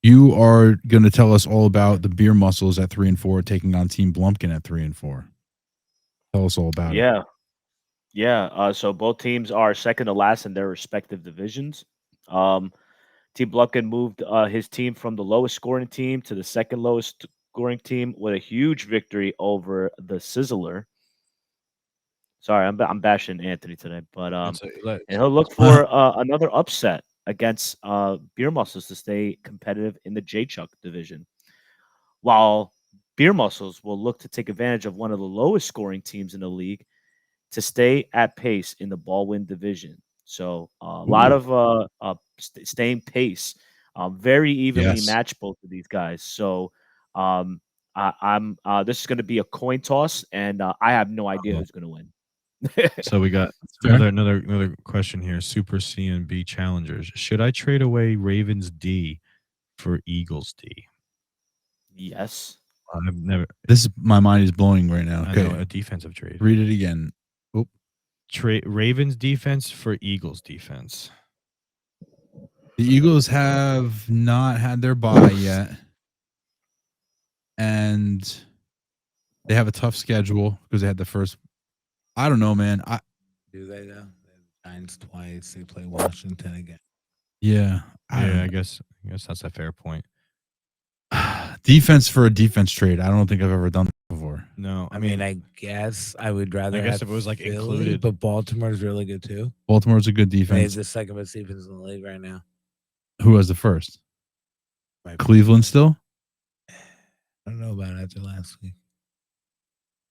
you are going to tell us all about the beer muscles at 3-4 taking on Team Blumpkin at 3-4. Tell us all about it. Yeah. Yeah. So both teams are second to last in their respective divisions. Um, Team Blucken moved his team from the lowest scoring team to the second lowest scoring team with a huge victory over the Sizzler. Sorry, I'm bashing Anthony today, but and he'll look for another upset against Beer Muscles to stay competitive in the J Chuck division. While Beer Muscles will look to take advantage of one of the lowest scoring teams in the league to stay at pace in the Baldwin division. So a lot of staying pace, very evenly Yes. matched both of these guys. So I'm this is going to be a coin toss, and I have no idea who's going to win. So we got fair. another question here. Super CNB challengers. Should I trade away Ravens D for Eagles D? Yes. I've never. My mind is blowing right now. I know Okay, a defensive trade. read it again. Oh, Trade Ravens defense for Eagles defense. the Eagles have not had their bye yet, and they have a tough schedule because they had the first. I don't know, man. Do they though? They have the Giants twice. They play Washington again. Yeah, I guess that's a fair point. defense for a defense trade. I don't think I've ever done that before. No, I mean, I guess I would rather. I guess have if it was, like, Philly, included. but Baltimore's really good too. Baltimore's a good They have defense. the second best defense in the league right now. Who has the first? Right. Cleveland still? I don't know about after last week.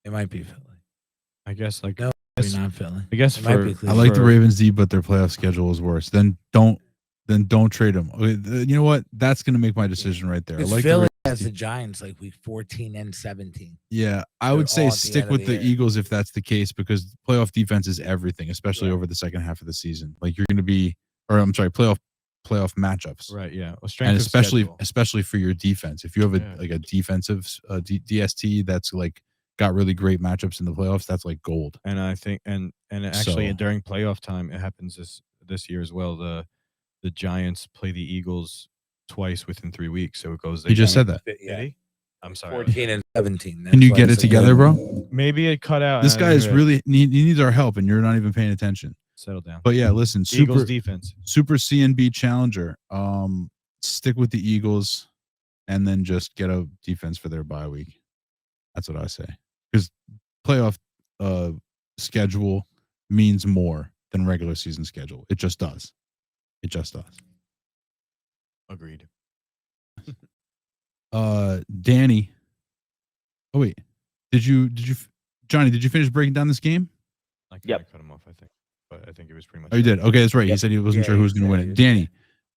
It might be Philly. I guess like No, I guess, not Philly. I guess It might be for I Cleveland. like the for- Ravens D, but their playoff schedule is worse. Then don't trade them. Okay, you know what? That's going to make my decision right there. I Because like Philly the has Ravens the D. Giants like week 14 and 17. Yeah, I They're would say all at the stick end of with the the year. Eagles if that's the case, because playoff defense is everything, especially Yeah. over the second half of the season. Like you're going to be, or I'm sorry, playoff matchups, right, yeah, well, strength and of schedule. especially for your defense. If you have Yeah. a defensive DST that's like got really great matchups in the playoffs, that's like gold. And I think and actually So- during playoff time it happens this year as well. The Giants play the Eagles twice within 3 weeks, so it goes. You just said that. Did he? I'm sorry. 14 and 17. Can That's you why get it's it a together, good- bro? Maybe it cut out. This and I guy didn't is hear it. really he needs our help, and you're not even paying attention. Settle down. But yeah, listen, Eagles defense. super CNB challenger. Stick with the Eagles, and then just get a defense for their bye week. That's what I say. Because playoff schedule means more than regular season schedule. It just does. It just does. Agreed. Danny. Oh wait, did you Johnny? Did you finish breaking down this game? I kinda Yep. cut him off, I think, but I think it was pretty much. Oh, you did. Okay, that's right. He Yep. said he wasn't Yeah, sure who was he going to said win he it. was- Danny,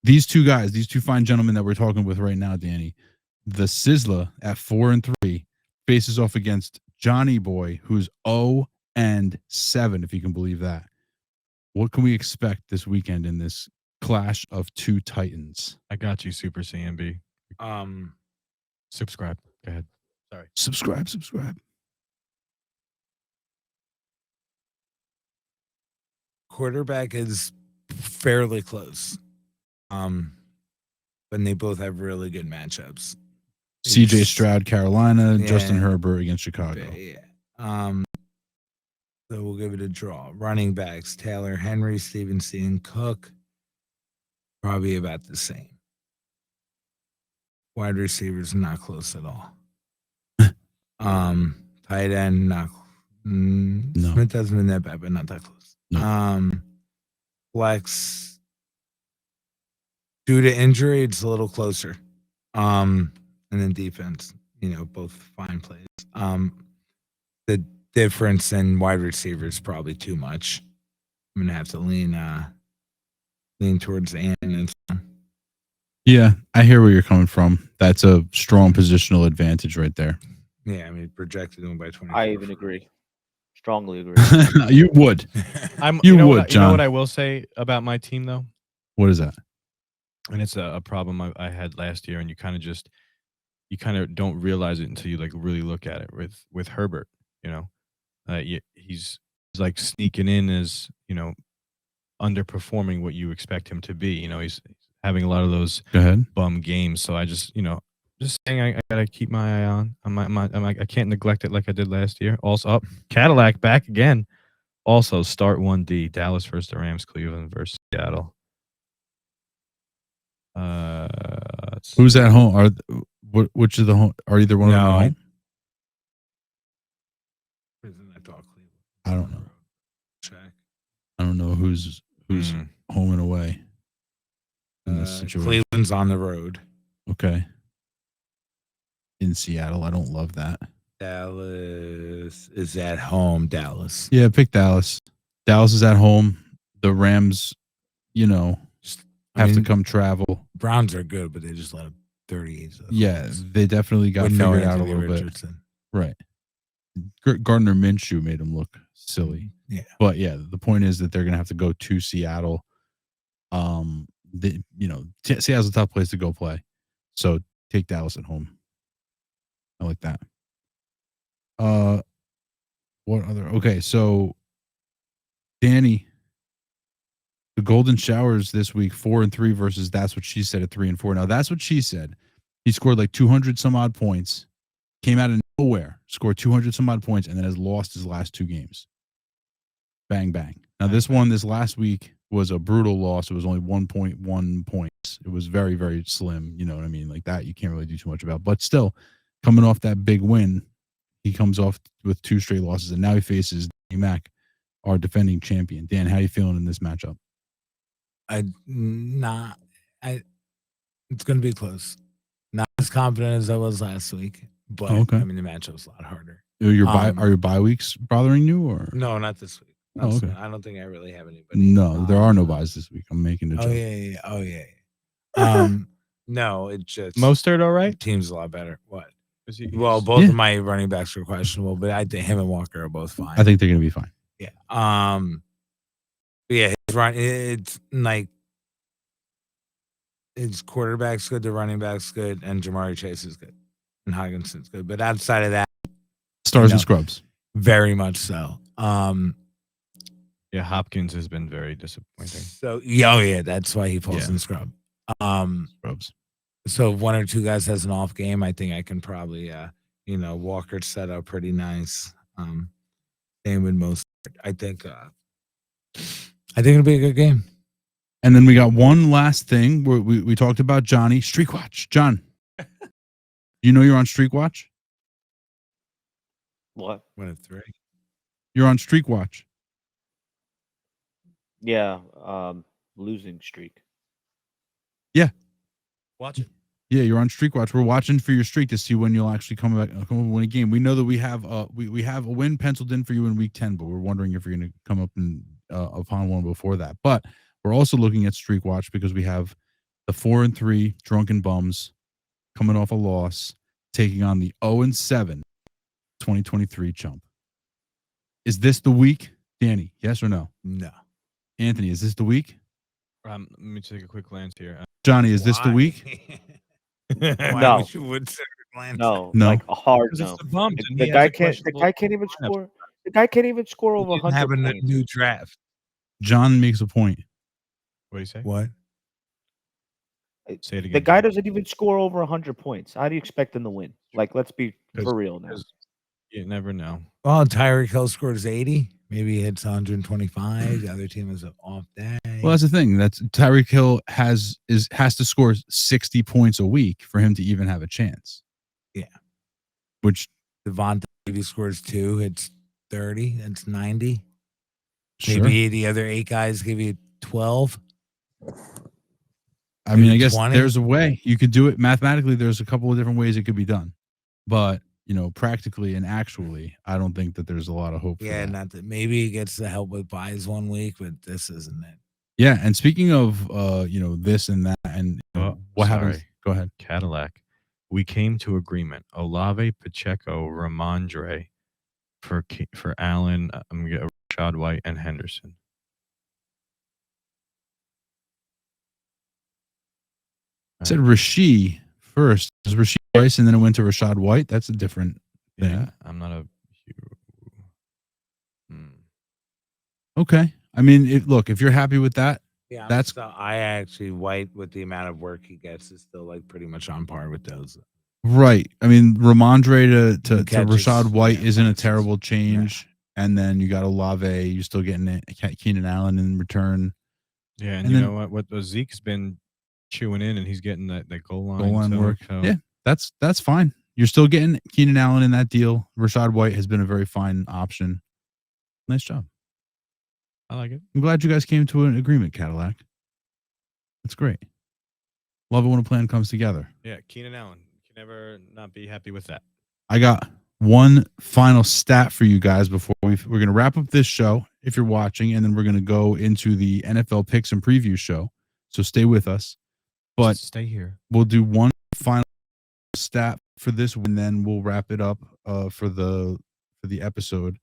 these two guys, these two fine gentlemen that we're talking with right now, Danny, the Sizzler at 4-3 faces off against Johnny Boy, who's 0-7, if you can believe that. What can we expect this weekend in this clash of two titans? I got you, Super CMB. Subscribe. Go ahead. Sorry. Subscribe. Quarterback is fairly close. But they both have really good matchups. CJ It's- Stroud, Carolina, Justin Yeah. Herbert against Chicago. Yeah. So we'll give it a draw. Running backs: Taylor, Henry, Stevenson, Cook. Probably about the same. Wide receivers not close at all. Tight end not. No. Smith hasn't been that bad, but not that close. No. Flex. Due to injury, it's a little closer. And then defense, both fine plays. The difference in wide receivers probably too much. I'm gonna have to lean towards Anderson. Yeah, I hear where you're coming from. That's a strong positional advantage right there. Yeah, I mean projected him by 20. I even agree. Strongly agree. You would. You know would, what, you know what John. I will say about my team though, What is that? and it's a problem I had last year, and you kind of don't realize it until you like really look at it with Herbert. He's like sneaking in as underperforming what you expect him to be. He's having a lot of those Go ahead. bum games. So I just saying I gotta keep my eye on. I can't neglect it like I did last year. Also, Cadillac back again. Also, start 1D. Dallas versus the Rams. Cleveland versus Seattle. Who's at home? Which of the home? Are either one of them at home? I don't know. Check. I don't know who's home and away in this situation. Cleveland's on the road. Okay. In Seattle, I don't love that. Dallas is at home. Dallas. Yeah, pick Dallas. Dallas is at home. The Rams, have to come travel. Browns are good, but they just let up 38. Yeah, they definitely got figured out a little bit. Right. Gardner Minshew made them look silly. Yeah. But yeah, the point is that they're going to have to go to Seattle. Seattle's a tough place to go play. So take Dallas at home. I like that. What other? Okay, so Danny, the Golden Showers this week, 4-3 versus That's What She Said at 3-4. Now That's What She Said. He scored like 200 some odd points, came out of nowhere, scored 200 some odd points, and then has lost his last 2 games. Bang, bang. Now this last week was a brutal loss. It was only 1.1 points. It was very, very slim. You know what I mean? Like that, you can't really do too much about. But still, coming off that big win, he comes off with 2 straight losses, and now he faces Danny Mac, our defending champion. Dan, how are you feeling in this matchup? It's going to be close. Not as confident as I was last week, but okay. I mean the matchup's a lot harder. Are your bye weeks bothering you, or no? Not this week. Okay. I don't think I really have anybody. No, there are no buys this week. I'm making a joke. Oh yeah. No, it just Mostert, all right. Team's a lot better. What? Both of my running backs were questionable, but I think him and Walker are both fine. I think they're going to be fine. Yeah. Yeah. His run. It's like his quarterback's good, the running back's good, and Jamari Chase is good, and Higginson's good. But outside of that, stars and scrubs. Very much so. Yeah, Hopkins has been very disappointing. So yeah, that's why he falls in scrub. Scrubs. So if 1 or 2 guys has an off game, I think I can probably Walker set up pretty nice. Same with most. I think it'll be a good game. And then we got one last thing where we talked about Jonny. Streak Watch. John, you know you're on Streak Watch? What? 1 of 3. You're on Streak Watch. Yeah, losing streak. Yeah. Watch it. Yeah, you're on Streak Watch. We're watching for your streak to see when you'll actually come up and win a game. We know that we have we have a win penciled in for you in week 10, but we're wondering if you're going to come up and upon one before that. But we're also looking at Streak Watch because we have the 4-3 Drunken Bums coming off a loss, taking on the 0-7 2023 Chump. Is this the week, Danny? Yes or no? No. Anthony, is this the week? Let me take a quick glance here. Johnny, is this the week? No. No, like a hard no. The guy can't even score. The guy can't even score over 100 having points. a new draft. John makes a point. What do you say? What? Say it again. The guy doesn't even score over 100 points. How do you expect him to win? Like, let's be for real now. You never know. Well, Tyreek Hill scores 80. Maybe he hits 125. The other team is an off day. Well, that's the thing. That's Tyreek Hill has to score 60 points a week for him to even have a chance. Yeah. Which Devontae, if he scores 2, it's 30. That's 90. sure. Maybe the other 8 guys give you 12. I mean, I guess 20? there's a way you could do it mathematically. There's a couple of different ways it could be done, but practically and actually, I don't think that there's a lot of hope. Yeah, for that. not that maybe he gets the help with buys 1 week, but this isn't it. Yeah, and speaking of this and that, and what happens? Go ahead. Cadillac. We came to agreement. Olave, Pacheco, Ramondre for Allen. I'm gonna get Rashad White and Henderson. I said Rasheed first. It was Rasheed Rice, and then it went to Rashad White. That's a different thing. Yeah, I'm not a. Okay. I mean, look, if you're happy with that, Yeah, that's I actually White with the amount of work he gets is still like pretty much on par with those. right. I mean, Ramondre to Catches, Rashad White yeah, isn't a catches. terrible change. and then you got Olave. You're still getting it. Keenan Allen in return. Yeah, and And you then- know what? Zeke's been chewing in, and he's getting that goal line, Goal line so- work. so- Yeah, that's fine. You're still getting Keenan Allen in that deal. Rashad White has been a very fine option. Nice job. I like it. I'm glad you guys came to an agreement, Cadillac. That's great. Love it when a plan comes together. Yeah, Keenan Allen can never not be happy with that. I got one final stat for you guys before we're going to wrap up this show if you're watching, and then we're going to go into the NFL picks and preview show. So stay with us. But Just stay here. we'll do one final stat for this, and then we'll wrap it up for the episode.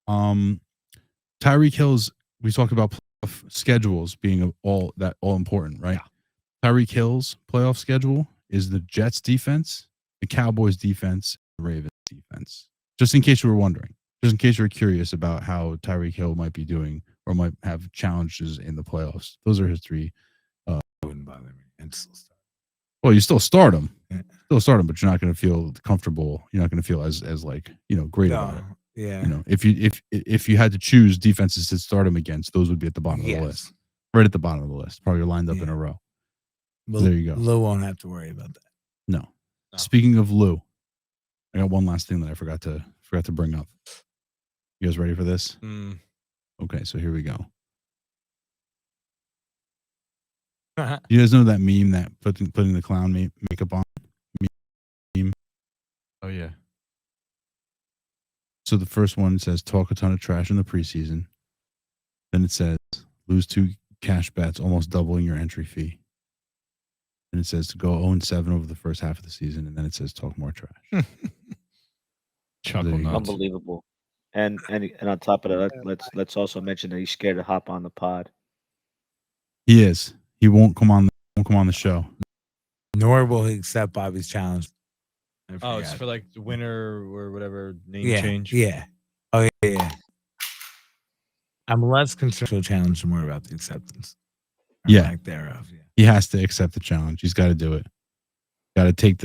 Tyreek Hill's, we talked about playoff schedules being all important, right? Yeah. Tyreek Hill's playoff schedule is the Jets defense, the Cowboys defense, the Ravens defense. Just in case you were wondering, just in case you were curious about how Tyreek Hill might be doing or might have challenges in the playoffs. Those are his three. Wouldn't bother me. And still start. Well, you still start him. Yeah. Still start him, but you're not going to feel comfortable. You're not going to feel as like, great about it. Yeah. If you had to choose defenses to start him against, those would be at the bottom of the list. Right at the bottom of the list. Probably lined up in a row. Well, there you go. Lou won't have to worry about that. No. Speaking of Lou, I got one last thing that I forgot to bring up. You guys ready for this? Okay, so here we go. You guys know that meme that putting the clown makeup on? Meme. Oh yeah. So the first one says talk a ton of trash in the preseason. Then it says lose 2 cash bets, almost doubling your entry fee. And it says to go 0-7 over the first half of the season. And then it says talk more trash. Chuckle There you go. nuts. Unbelievable. And on top of that, let's also mention that he's scared to hop on the pod. He is. He won't come on the show. Nor will he accept Bobby's challenge. Oh, it's for like the winner or whatever name yeah, change. Yeah. Oh yeah. I'm less concerned with the challenge and more about the acceptance. Or Yeah. lack thereof. Yeah. He has to accept the challenge. He's got to do it. Got to take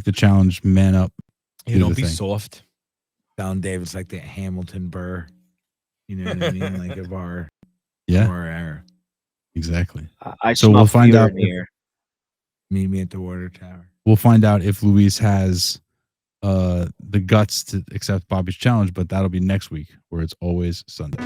the challenge, man up. You do don't the be thing. soft. Don David's like the Hamilton Burr. You know what I mean? Like of our era. Exactly. I So smell we'll find fear out in if- here. Meet me at the water tower. We'll find out if Luis has the guts to accept Bobby's challenge, but that'll be next week, where it's always Sunday.